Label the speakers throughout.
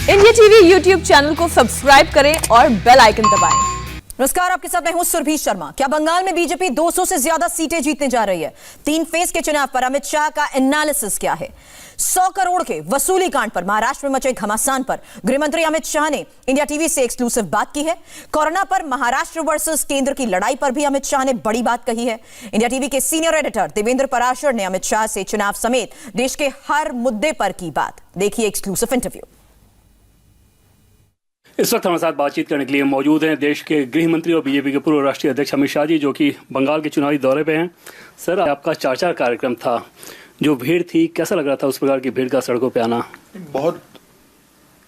Speaker 1: India TV YouTube channel को subscribe करें और बेल आइकन दबाएं।
Speaker 2: नमस्कार, आपके साथ मैं हूं सुरभि शर्मा। क्या बंगाल में बीजेपी 200 से ज्यादा सीटें जीतने जा रही है? 3 फेज के चुनाव पर अमित शाह का एनालिसिस क्या है? 100 करोड़ के वसूली कांड पर महाराष्ट्र में मचे घमासान पर गृहमंत्री अमित शाह ने इंडिया टीवी से एक्सक्लूसिव बात की है। कोरोना पर महाराष्ट्र वर्सेस केंद्र की लड़ाई पर भी अमित शाह ने बड़ी बात कही है। इंडिया टीवी के सीनियर एडिटर देवेंद्र पराशर ने अमित शाह से चुनाव समेत देश के हर मुद्दे पर की बात। देखिए एक्सक्लूसिव इंटरव्यू।
Speaker 3: इस वक्त हमारे साथ बातचीत करने के लिए मौजूद हैं देश के गृह मंत्री और बीजेपी के पूर्व राष्ट्रीय अध्यक्ष अमित शाह जी, जो कि बंगाल के चुनावी दौरे पे हैं। सर, आपका 4-4 कार्यक्रम था, जो भीड़ थी, कैसा लग रहा था उस प्रकार की भीड़ का सड़कों पे आना?
Speaker 4: बहुत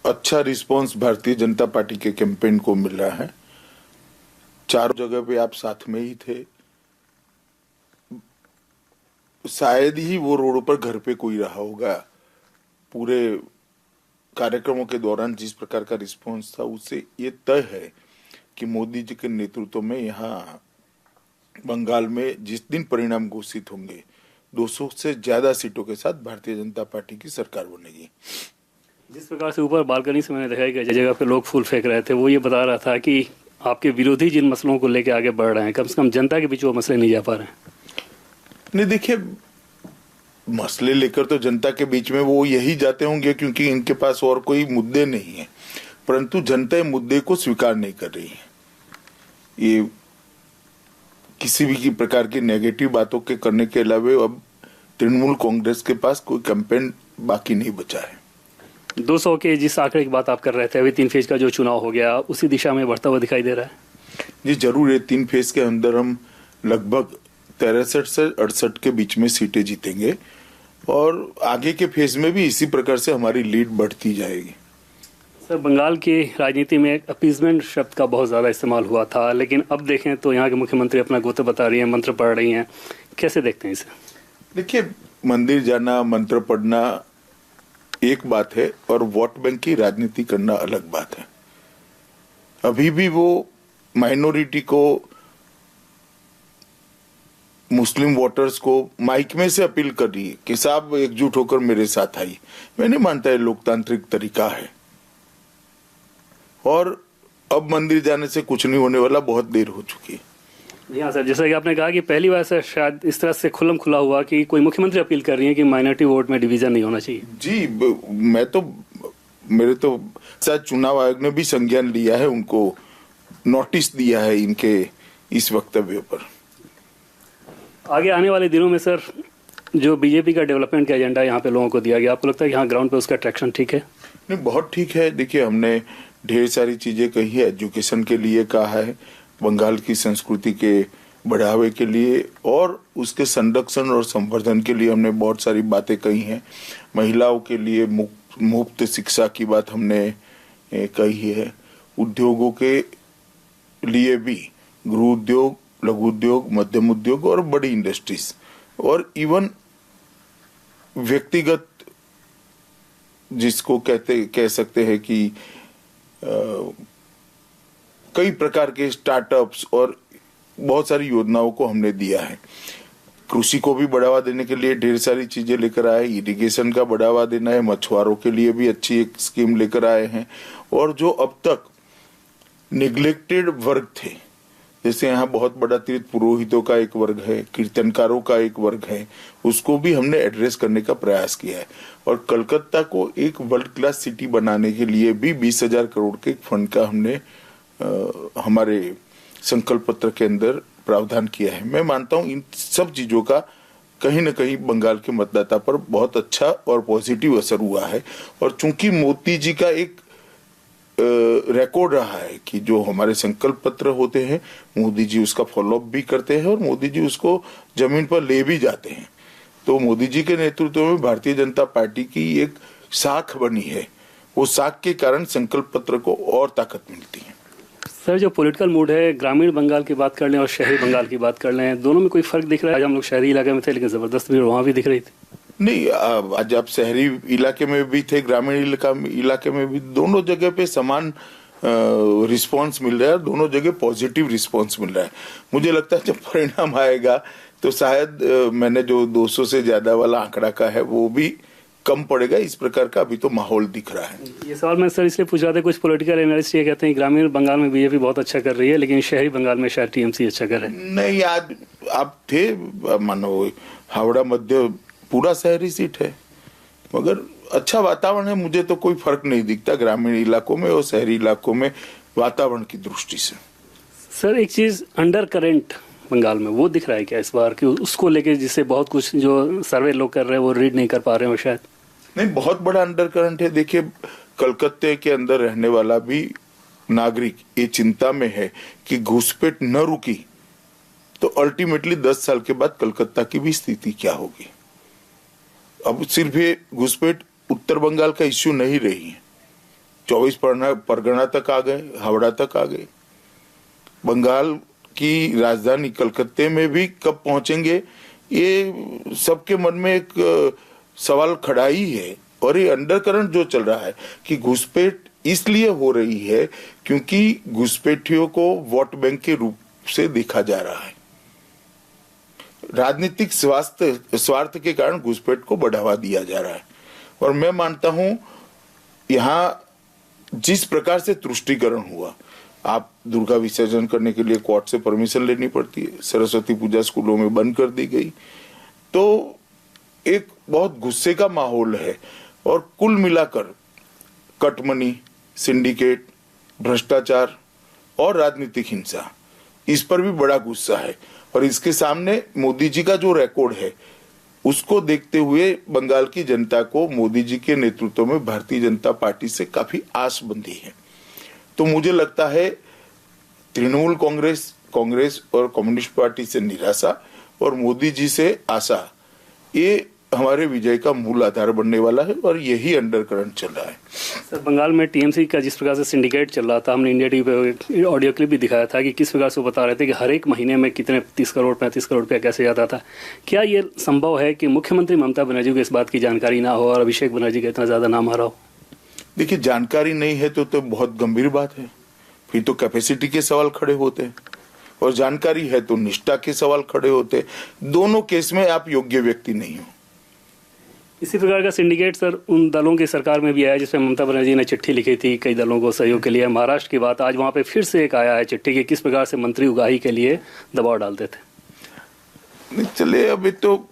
Speaker 4: अच्छा रिस्पांस भारतीय जनता पार्टी के कैंपेन को मिल रहा है। 4 जगह पे आप साथ में ही थे। शायद ही वो रोड पर घर पे कोई रहा होगा। पूरे कार्यक्रमों के दौरान जिस प्रकार का रिस्पांस था, उससे ये तय है कि मोदी जी के नेतृत्व में यहाँ बंगाल में जिस दिन परिणाम घोषित होंगे, 200 से ज्यादा सीटों के साथ भारतीय जनता पार्टी की सरकार बनेगी।
Speaker 3: जिस प्रकार से ऊपर बालकनी से मैंने देखा कि जगह पे लोग फूल फेंक रहे थे, वो ये बता रहा था कि आपके विरोधी जिन मसलों को लेकर आगे बढ़ रहे हैं, कम से कम जनता के बीच वो मसले नहीं जा पा रहे हैं।
Speaker 4: नहीं, देखिए, मसले लेकर तो जनता के बीच में वो यही जाते होंगे क्योंकि इनके पास और कोई मुद्दे नहीं है, परंतु जनता मुद्दे को स्वीकार नहीं कर रही है। ये किसी भी प्रकार की नेगेटिव बातों के करने के अलावा अब तृणमूल कांग्रेस के पास कोई कैंपेन बाकी नहीं बचा है।
Speaker 3: 200 के जिस आंकड़े की बात आप कर रहे थे, अभी 3 फेज का जो चुनाव हो गया, उसी दिशा में बढ़ता हुआ दिखाई दे रहा है।
Speaker 4: जी जरूर है। 3 फेज के अंदर हम लगभग 63 से 68 के बीच में सीटें जीतेंगे और आगे के फेज में भी इसी प्रकार से हमारी लीड बढ़ती जाएगी।
Speaker 3: सर, बंगाल की राजनीति में अपीजमेंट शब्द का बहुत ज़्यादा इस्तेमाल हुआ था, लेकिन अब देखें तो यहाँ के मुख्यमंत्री अपना गोते बता रही हैं, मंत्र पढ़ रही हैं। कैसे देखते हैं इसे?
Speaker 4: देखिए, मंदिर जाना, मंत्र पढ़ना एक बात है और वोट बैंक की राजनीति करना अलग बात है। अभी भी वो माइनॉरिटी को, मुस्लिम वोटर्स को माइक में से अपील कर रही है कि साहब एकजुट होकर मेरे साथ आइए। मैं नहीं मानता है लोकतांत्रिक तरीका है। और अब मंदिर जाने से कुछ नहीं होने वाला, बहुत देर हो चुकी है।
Speaker 3: जी हाँ सर, जैसा कि आपने कहा कि पहली बार से शायद इस तरह से खुल्लम खुला हुआ कि कोई मुख्यमंत्री अपील कर रही है कि माइनॉरिटी वोट में डिवीजन नहीं होना चाहिए।
Speaker 4: जी, मेरे तो शायद चुनाव आयोग ने भी संज्ञान लिया है, उनको नोटिस दिया है इनके इस वक्तव्य पर।
Speaker 3: आगे आने वाले दिनों में सर, जो बीजेपी का डेवलपमेंट का एजेंडा यहाँ पे लोगों को दिया गया, आपको लगता है कि यहाँ ग्राउंड पे उसका ट्रैक्शन ठीक है?
Speaker 4: नहीं, बहुत ठीक है। देखिए, हमने ढेर सारी चीजें कही है। एजुकेशन के लिए कहा है, बंगाल की संस्कृति के बढ़ावे के लिए और उसके संरक्षण और संवर्धन के लिए हमने बहुत सारी बातें कही हैं। महिलाओं के लिए मुफ्त शिक्षा की बात हमने कही है। उद्योगों के लिए भी गृह उद्योग, लघु उद्योग, मध्यम उद्योग और बड़ी इंडस्ट्रीज और इवन व्यक्तिगत, जिसको कह सकते हैं कि कई प्रकार के स्टार्टअप्स और बहुत सारी योजनाओं को हमने दिया है। कृषि को भी बढ़ावा देने के लिए ढेर सारी चीजें लेकर आए। इरिगेशन का बढ़ावा देना है, मछुआरों के लिए भी अच्छी एक स्कीम लेकर आए हैं। और जो अब तक निग्लेक्टेड वर्ग थे, जैसे यहाँ बहुत बड़ा तीर्थ पुरोहितों का एक वर्ग है, कीर्तनकारों का एक वर्ग है, उसको भी हमने एड्रेस करने का प्रयास किया है। और कलकत्ता को एक वर्ल्ड क्लास सिटी बनाने के लिए भी 20,000 करोड़ के फंड का हमने हमारे संकल्प पत्र के अंदर प्रावधान किया है। मैं मानता हूँ इन सब चीजों का कहीं न कहीं बंगाल के मतदाता पर बहुत अच्छा और पॉजिटिव असर हुआ है। और चूंकि मोदी जी का एक रिकॉर्ड रहा है कि जो हमारे संकल्प पत्र होते हैं, मोदी जी उसका फॉलोअप भी करते हैं और मोदी जी उसको जमीन पर ले भी जाते हैं। तो मोदी जी के नेतृत्व में भारतीय जनता पार्टी की एक साख बनी है। वो साख के कारण संकल्प पत्र को और ताकत मिलती है।
Speaker 3: सर, जो पॉलिटिकल मूड है, ग्रामीण बंगाल की बात कर लें और शहरी बंगाल की बात कर लें, दोनों में कोई फर्क दिख रहा है? आज हम लोग शहरी इलाके में थे, लेकिन जबरदस्त भीड़ वहाँ भी दिख रही थी।
Speaker 4: नहीं, आज आप शहरी इलाके में भी थे, ग्रामीण इलाके में भी, दोनों जगह पे समान रिस्पांस मिल रहा है। दोनों जगह पॉजिटिव रिस्पांस मिल रहा है। मुझे लगता है जब परिणाम आएगा तो शायद मैंने जो 200 से ज्यादा वाला आंकड़ा का है वो भी कम पड़ेगा, इस प्रकार का अभी तो माहौल दिख रहा है।
Speaker 3: ये सवाल मैं सर इसलिए पूछ रहा था, कुछ पॉलिटिकल एनालिस्ट ये कहते हैं ग्रामीण बंगाल में बीजेपी बहुत अच्छा कर रही है लेकिन शहरी बंगाल में शायद टीएमसी अच्छा कर रहा है।
Speaker 4: नहीं, आज आप थे, मानो हावड़ा मध्य पूरा शहरी सीट है, मगर अच्छा वातावरण है। मुझे तो कोई फर्क नहीं दिखता ग्रामीण इलाकों में और शहरी इलाकों में वातावरण की दृष्टि से।
Speaker 3: सर एक चीज अंडर करंट बंगाल में वो दिख रहा है क्या इस बार, कि उसको लेके जिससे बहुत कुछ जो सर्वे लोग कर रहे हैं वो रीड नहीं कर पा रहे हो शायद?
Speaker 4: नहीं, बहुत बड़ा अंडर करंट है। देखिए, कलकत्ते के अंदर रहने वाला भी नागरिक ये चिंता में है कि घुसपैठ न रुकी तो अल्टीमेटली 10 साल के बाद कलकत्ता की भी स्थिति क्या होगी। अब सिर्फ ये घुसपैठ उत्तर बंगाल का इश्यू नहीं रही है, 24 परगना तक आ गए, हावड़ा तक आ गए। बंगाल की राजधानी कलकत्ते में भी कब पहुंचेंगे, ये सबके मन में एक सवाल खड़ा ही है। और ये अंडरकरंट जो चल रहा है कि घुसपैठ इसलिए हो रही है क्योंकि घुसपैठियों को वोट बैंक के रूप से देखा जा रहा है। राजनीतिक स्वार्थ के कारण घुसपैठ को बढ़ावा दिया जा रहा है। और मैं मानता हूं यहाँ जिस प्रकार से तुष्टीकरण हुआ, आप दुर्गा विसर्जन करने के लिए कोर्ट से परमिशन लेनी पड़ती है, सरस्वती पूजा स्कूलों में बंद कर दी गई, तो एक बहुत गुस्से का माहौल है। और कुल मिलाकर कटमनी, सिंडिकेट, भ्रष्टाचार और राजनीतिक हिंसा, इस पर भी बड़ा गुस्सा है। और इसके सामने मोदी जी का जो रिकॉर्ड है उसको देखते हुए बंगाल की जनता को मोदी जी के नेतृत्व में भारतीय जनता पार्टी से काफी आस बंधी है। तो मुझे लगता है तृणमूल कांग्रेस और कम्युनिस्ट पार्टी से निराशा और मोदी जी से आशा, ये हमारे विजय का मूल आधार बनने वाला है और यही अंडरकरंट चल रहा है।
Speaker 3: सर बंगाल में टीएमसी का जिस प्रकार से सिंडिकेट चल रहा था, हमने इंडिया टीवी पे ऑडियो क्लिप भी दिखाया था कि किस प्रकार से वो बता रहे थे कि हर एक महीने में कितने 30 करोड़ 35 करोड़ रुपया कैसे जाता था। क्या ये संभव है कि मुख्यमंत्री ममता बनर्जी को इस बात की जानकारी ना हो और अभिषेक बनर्जी का इतना ज्यादा नाम आ रहा हो?
Speaker 4: देखिए, जानकारी नहीं है तो बहुत गंभीर बात है, फिर तो कैपेसिटी के सवाल खड़े होते हैं, और जानकारी है तो निष्ठा के सवाल खड़े होते हैं। दोनों केस में आप योग्य व्यक्ति नहीं हो।
Speaker 3: इसी प्रकार का सिंडिकेट सर उन दलों की सरकार में भी आया जिसमें ममता बनर्जी ने चिट्ठी लिखी थी कई दलों को सहयोग के लिए। महाराष्ट्र की बात आज वहां पे फिर से एक आया है चिट्ठी की, किस प्रकार से मंत्री उगाही के लिए दबाव डालते थे।
Speaker 4: नहीं चले, अभी तो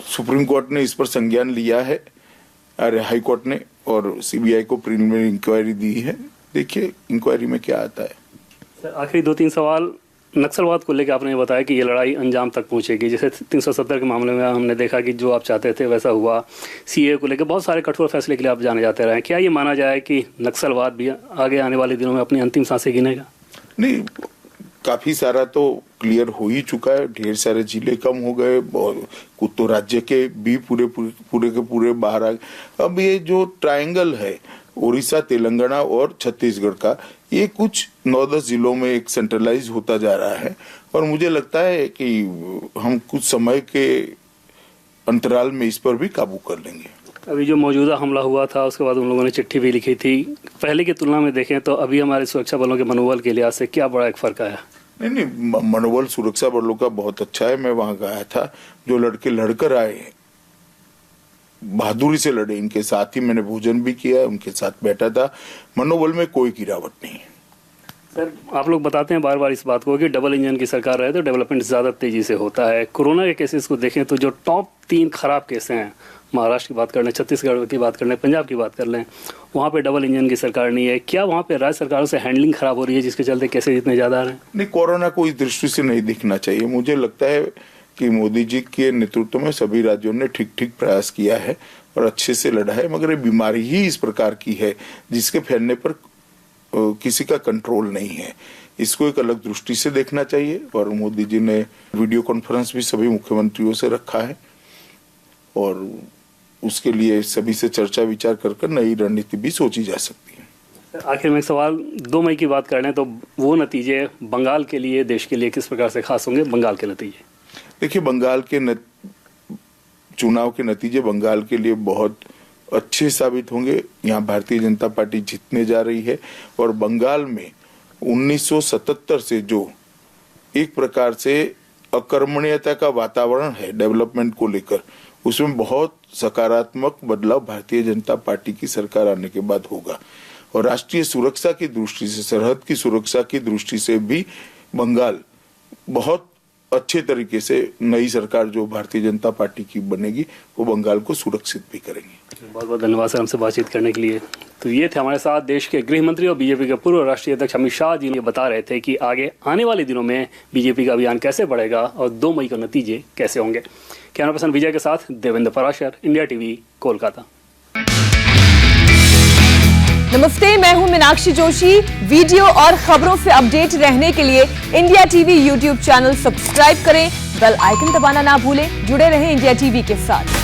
Speaker 4: सुप्रीम कोर्ट ने इस पर संज्ञान लिया है, अरे हाई कोर्ट ने, और सीबीआई को प्रिलिमिनरी इंक्वायरी दी है। देखिए इंक्वायरी में क्या आता है।
Speaker 3: सर आखिरी 2-3 सवाल, नक्सलवाद को लेकर आपने बताया कि ये लड़ाई अंजाम तक पहुंचेगी। जैसे 370 के मामले में हमने देखा कि जो आप चाहते थे वैसा हुआ। सीए को लेकर बहुत सारे कठोर फैसले के लिए आप जाने जाते रहे। क्या ये माना जाए कि नक्सलवाद भी आगे आने वाले दिनों में अपनी अंतिम सांसें गिनेगा?
Speaker 4: नहीं, काफी सारा तो क्लियर हो ही चुका है। ढेर सारे जिले कम हो गए, कुछ तो राज्य के भी पूरे बाहर आ गए। अब ये जो ट्रायंगल है उड़ीसा, तेलंगाना और छत्तीसगढ़ का, ये कुछ 9-10 जिलों में एक सेंट्रलाइज होता जा रहा है। और मुझे लगता है कि हम कुछ समय के अंतराल में इस पर भी काबू कर लेंगे।
Speaker 3: अभी जो मौजूदा हमला हुआ था उसके बाद उन लोगों ने चिट्ठी भी लिखी थी। पहले की तुलना में देखें तो अभी हमारे सुरक्षा बलों के मनोबल के लिहाज से क्या बड़ा एक फर्क आया?
Speaker 4: नहीं, मनोबल सुरक्षा बलों का बहुत अच्छा है। मैं वहां गया था, जो लड़के लड़कर आए बहादुरी से लड़े, इनके साथ ही मैंने भोजन भी किया, उनके साथ बैठा था। मनोबल में कोई गिरावट नहीं है।
Speaker 3: सर आप लोग बताते हैं बार बार इस बात को कि डबल इंजन की सरकार रहे तो डेवलपमेंट ज़्यादा तेजी से होता है। कोरोना के केसेस को देखें तो जो टॉप 3 खराब केस हैं, महाराष्ट्र की बात कर लें, छत्तीसगढ़ की बात कर लें, पंजाब की बात कर लें, वहाँ पे डबल इंजन की सरकार नहीं है। क्या वहाँ पे राज्य सरकारों से हैंडलिंग खराब हो रही है जिसके चलते केसेस इतने ज़्यादा आ रहे हैं?
Speaker 4: नहीं, कोरोना को इस दृष्टि से नहीं दिखना चाहिए। मुझे लगता है कि मोदी जी के नेतृत्व में सभी राज्यों ने ठीक प्रयास किया है और अच्छे से लड़ा है। मगर ये बीमारी ही इस प्रकार की है जिसके फैलने पर किसी का कंट्रोल नहीं है। इसको एक अलग दृष्टि से देखना चाहिए। और मोदी जी ने वीडियो कॉन्फ्रेंस भी सभी मुख्यमंत्रियों से रखा है और उसके लिए सभी से चर्चा विचार कर नई रणनीति भी सोची जा सकती है।
Speaker 3: आखिर में एक सवाल, 2 मई की बात कर लें तो वो नतीजे बंगाल के लिए, देश के लिए किस प्रकार से खास होंगे? बंगाल के नतीजे,
Speaker 4: देखिए, बंगाल के चुनाव के नतीजे बंगाल के लिए बहुत अच्छे साबित होंगे। यहाँ भारतीय जनता पार्टी जीतने जा रही है और बंगाल में 1977 से जो एक प्रकार से अकर्मण्यता का वातावरण है डेवलपमेंट को लेकर, उसमें बहुत सकारात्मक बदलाव भारतीय जनता पार्टी की सरकार आने के बाद होगा। और राष्ट्रीय सुरक्षा की दृष्टि से, सरहद की सुरक्षा की दृष्टि से भी बंगाल बहुत अच्छे तरीके से नई सरकार जो भारतीय जनता पार्टी की बनेगी वो बंगाल को सुरक्षित भी करेंगे।
Speaker 3: बहुत बहुत धन्यवाद सर हमसे बातचीत करने के लिए। तो ये थे हमारे साथ देश के गृह मंत्री और बीजेपी के पूर्व राष्ट्रीय अध्यक्ष अमित शाह जी ने बता रहे थे कि आगे आने वाले दिनों में बीजेपी का अभियान कैसे बढ़ेगा और 2 मई को नतीजे कैसे होंगे। कैमरा पर्सन विजय के साथ देवेंद्र पराशर, इंडिया टीवी, कोलकाता।
Speaker 1: नमस्ते, मैं हूं मीनाक्षी जोशी। वीडियो और खबरों से अपडेट रहने के लिए India TV YouTube channel subscribe करें, बेल आइकन दबाना ना भूलें। जुड़े रहें इंडिया टीवी के साथ।